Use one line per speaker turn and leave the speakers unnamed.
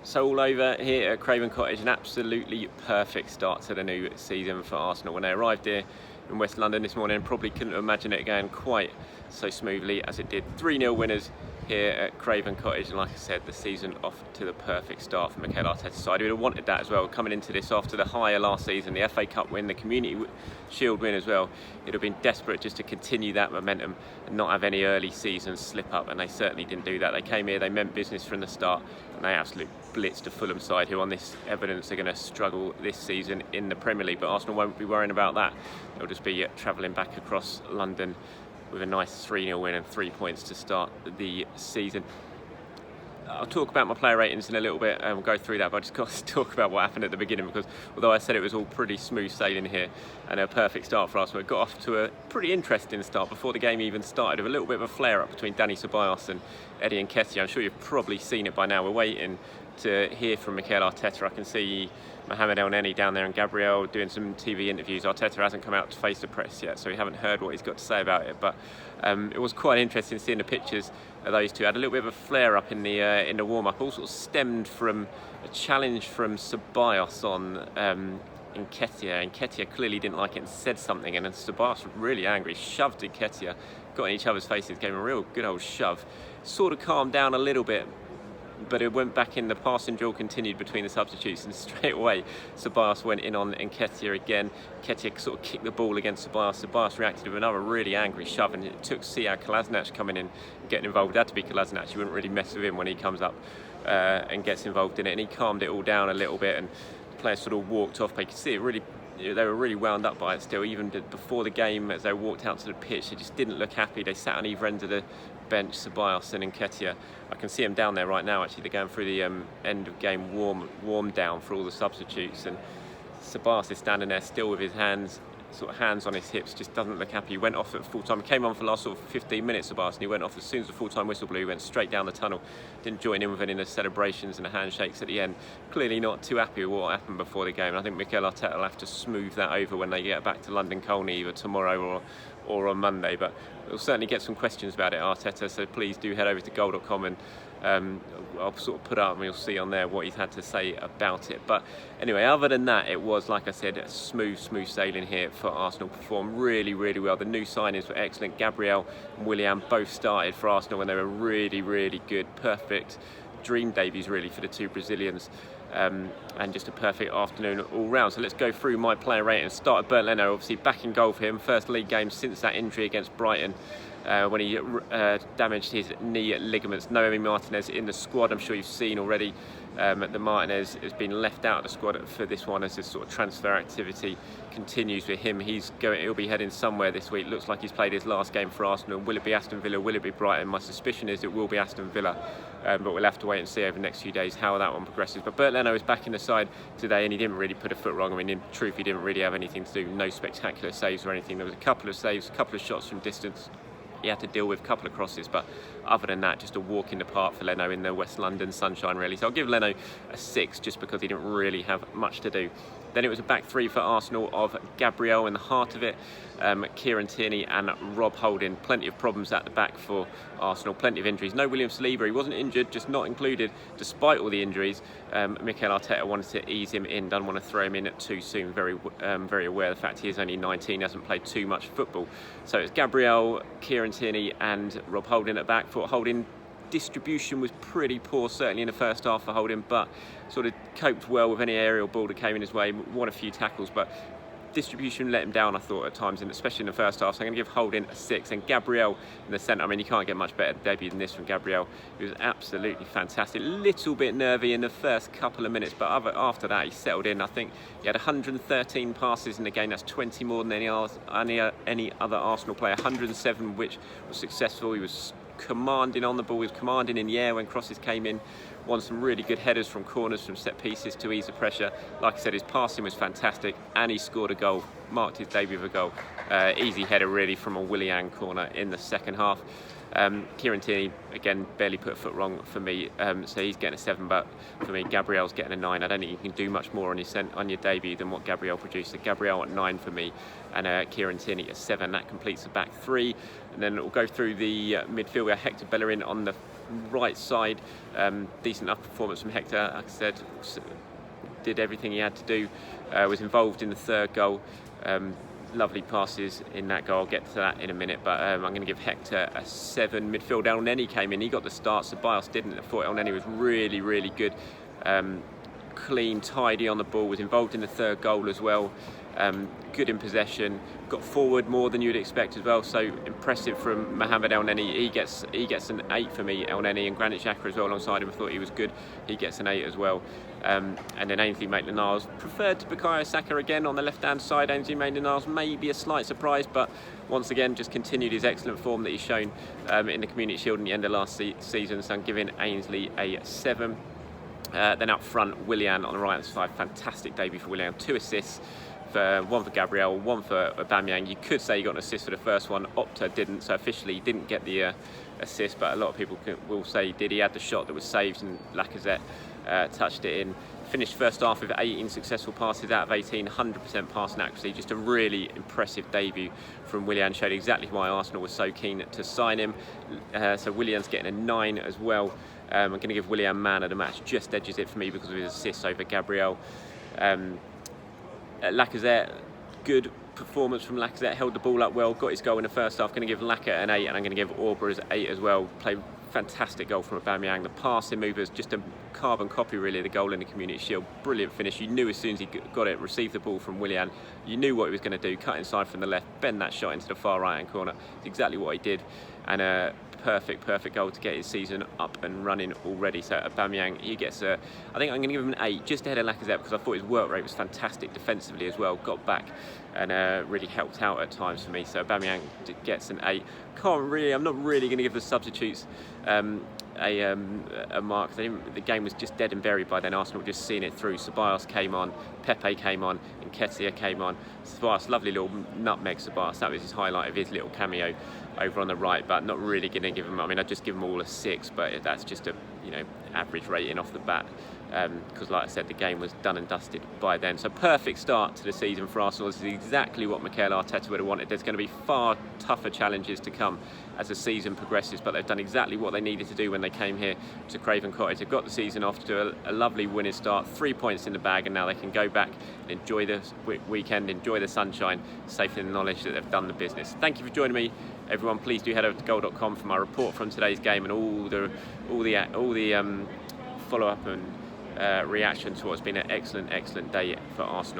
So all over here at Craven Cottage, an absolutely perfect start to the new season for Arsenal. When they arrived here in West London this morning, probably couldn't imagine it going quite so smoothly as it did. 3-0 winners here at Craven Cottage, and like I said, the season off to the perfect start for Mikel Arteta's side. We'd have wanted that as well, coming into this after the higher last season, the FA Cup win, the Community Shield win as well. It'd have been desperate just to continue that momentum and not have any early season slip up, and they certainly didn't do that. They came here, they meant business from the start, and they absolutely blitzed the Fulham side, who on this evidence are going to struggle this season in the Premier League. But Arsenal won't be worrying about that. They'll just be travelling back across London with a nice 3-0 win and 3 points to start the season. I'll talk about my player ratings in a little bit and we'll go through that, but I just got to talk about what happened at the beginning, because although I said it was all pretty smooth sailing here and a perfect start for Arsenal, it got off to a pretty interesting start before the game even started, with a little bit of a flare-up between Dani Ceballos and Eddie Nketiah. I'm sure you've probably seen it by now. We're waiting to hear from Mikel Arteta. I can see Mohamed Elneny down there and Gabriel doing some TV interviews. Arteta hasn't come out to face the press yet, so we haven't heard what he's got to say about it. But it was quite interesting seeing the pictures of those two. Had a little bit of a flare-up in the warm-up. All sort of stemmed from a challenge from Ceballos on Nketiah. Nketiah clearly didn't like it and said something, and then Ceballos was really angry, shoved Nketiah, got in each other's faces, gave him a real good old shove. Sort of calmed down a little bit, but it went back in. The passing drill continued between the substitutes, and straight away Ceballos went in on Nketiah again. Nketiah sort of kicked the ball against Ceballos. Ceballos reacted with another really angry shove, and it took Kolasinac coming in and getting involved. It had to be Kolasinac. You wouldn't really mess with him when he comes up and gets involved in it, and he calmed it all down a little bit, and the players sort of walked off. But you could see it really, they were really wound up by it still. Even before the game, as they walked out to the pitch, they just didn't look happy. They sat on either end of the bench, Ceballos and Nketiah. I can see them down there right now. Actually, they're going through the end of game warm down for all the substitutes, and Ceballos is standing there still with his hands on his hips, just doesn't look happy. He went off at full time. He came on for the last sort of 15 minutes, Ceballos, and he went off as soon as the full time whistle blew. He went straight down the tunnel, didn't join in with any of the celebrations and the handshakes at the end. Clearly not too happy with what happened before the game. And I think Mikel Arteta will have to smooth that over when they get back to London Colney, either tomorrow or on Monday. But we'll certainly get some questions about it, Arteta, so please do head over to goal.com and I'll sort of put up and you'll see on there what he's had to say about it. But anyway, other than that, it was, like I said, a smooth sailing here for Arsenal. Performed really well. The new signings were excellent. Gabriel and Willian both started for Arsenal and they were really good. Perfect dream debuts really for the two Brazilians, and just a perfect afternoon all round. So let's go through my player rating. Start at Leno, obviously back in goal for him. First league game since that injury against Brighton, when he damaged his knee ligaments. Noemi Martinez in the squad. I'm sure you've seen already that Martinez has been left out of the squad for this one as this sort of transfer activity continues with him. He'll be heading somewhere this week. Looks like he's played his last game for Arsenal. Will it be Aston Villa? Will it be Brighton? My suspicion is it will be Aston Villa, but we'll have to wait and see over the next few days how that one progresses. But Bernd Leno is back in the side today, and he didn't really put a foot wrong. I mean, in truth, he didn't really have anything to do. No spectacular saves or anything. There was a couple of saves, a couple of shots from distance he had to deal with, a couple of crosses, but other than that, just a walk in the park for Leno in the West London sunshine really. So I'll give Leno a 6 just because he didn't really have much to do. Then it was a back three for Arsenal of Gabriel in the heart of it, Kieran Tierney and Rob Holding. Plenty of problems at the back for Arsenal, plenty of injuries. No William Saliba, he wasn't injured, just not included despite all the injuries. Mikel Arteta wanted to ease him in, didn't want to throw him in too soon, very aware of the fact he is only 19, hasn't played too much football. So it's Gabriel, Kieran Tierney and Rob Holding at back. For Holding, distribution was pretty poor, certainly in the first half for Holding, but sort of coped well with any aerial ball that came in his way, won a few tackles, but distribution let him down, I thought, at times, and especially in the first half. So I'm going to give Holding a 6. And Gabriel in the centre, I mean, you can't get much better debut than this from Gabriel. He was absolutely fantastic. A little bit nervy in the first couple of minutes, but after that he settled in. I think he had 113 passes in the game. That's 20 more than any other Arsenal player. 107 which was successful. He was commanding on the ball, he was commanding in the air when crosses came in, won some really good headers from corners, from set pieces to ease the pressure. Like I said, his passing was fantastic and he scored a goal, marked his debut with a goal. Easy header really from a Willian corner in the second half. Kieran Tierney, again, barely put a foot wrong for me, so he's getting a 7, but for me, Gabriel's getting a 9. I don't think you can do much more on your debut than what Gabriel produced. So Gabriel at 9 for me, and Kieran Tierney at 7. That completes the back three. And then we'll go through the midfield. We have Hector Bellerin on the right side. Decent enough performance from Hector. Like I said, did everything he had to do. Was involved in the third goal. Lovely passes in that goal. I'll get to that in a minute, but I'm going to give Hector a 7. Midfield, Elneny came in. He got the start, Ceballos didn't. I thought Elneny was really, really good. Clean, tidy on the ball, was involved in the third goal as well. Good in possession, got forward more than you'd expect as well, so impressive from Mohamed Elneny. He gets an 8 for me, Elneny, and Granit Xhaka as well alongside him. I thought he was good, he gets an 8 as well. And then Ainsley Maitland-Niles preferred to Bukayo Saka again on the left hand side. Ainsley Maitland-Niles may be a slight surprise, but once again just continued his excellent form that he's shown in the Community Shield in the end of last season, so I'm giving Ainsley a 7. Then up front, Willian on the right side, fantastic debut for Willian, 2 assists, one for Gabriel, 1 for Aubameyang. You could say he got an assist for the first one, Opta didn't, so officially he didn't get the assist, but a lot of people will say he did. He had the shot that was saved and Lacazette touched it in. Finished first half with 18 successful passes out of 18, 100% passing accuracy. Just a really impressive debut from Willian. Showed exactly why Arsenal was so keen to sign him. So Willian's getting a 9 as well. I'm going to give Willian man of the match. Just edges it for me because of his assists over Gabriel. Lacazette, good performance from Lacazette. Held the ball up well, got his goal in the first half. Going to give Lacazette an 8, and I'm going to give Aubrey an 8 as well. Played fantastic goal from Aubameyang. The passing move was just a carbon copy really of the goal in the Community Shield. Brilliant finish. You knew as soon as he got it, received the ball from Willian, you knew what he was going to do. Cut inside from the left, bend that shot into the far right hand corner. It's exactly what he did, and a perfect goal to get his season up and running already. So Aubameyang, he gets a, I think I'm going to give him an 8, just ahead of Lacazette, because I thought his work rate was fantastic defensively as well. Got back and really helped out at times for me. So Aubameyang gets an 8. I'm not really going to give the substitutes a mark. The game was just dead and buried by then. Arsenal just seeing it through. Ceballos came on, Pepe came on, and Nketiah came on. Ceballos, lovely little nutmeg Ceballos. That was his highlight of his little cameo over on the right, but not really going to give him, I mean, I'd just give them all a 6, but that's just a, average rating off the bat, because like I said, the game was done and dusted by then. So perfect start to the season for Arsenal. This is exactly what Mikel Arteta would have wanted. There's going to be far tougher challenges to come as the season progresses, but they've done exactly what they needed to do when they came here to Craven Cottage. They've got the season off to a lovely winning start, 3 points in the bag, and now they can go back and enjoy the weekend, enjoy the sunshine, safe in the knowledge that they've done the business. Thank you for joining me, everyone. Please do head over to goal.com for my report from today's game and all the follow-up and reaction to what's been an excellent day for Arsenal.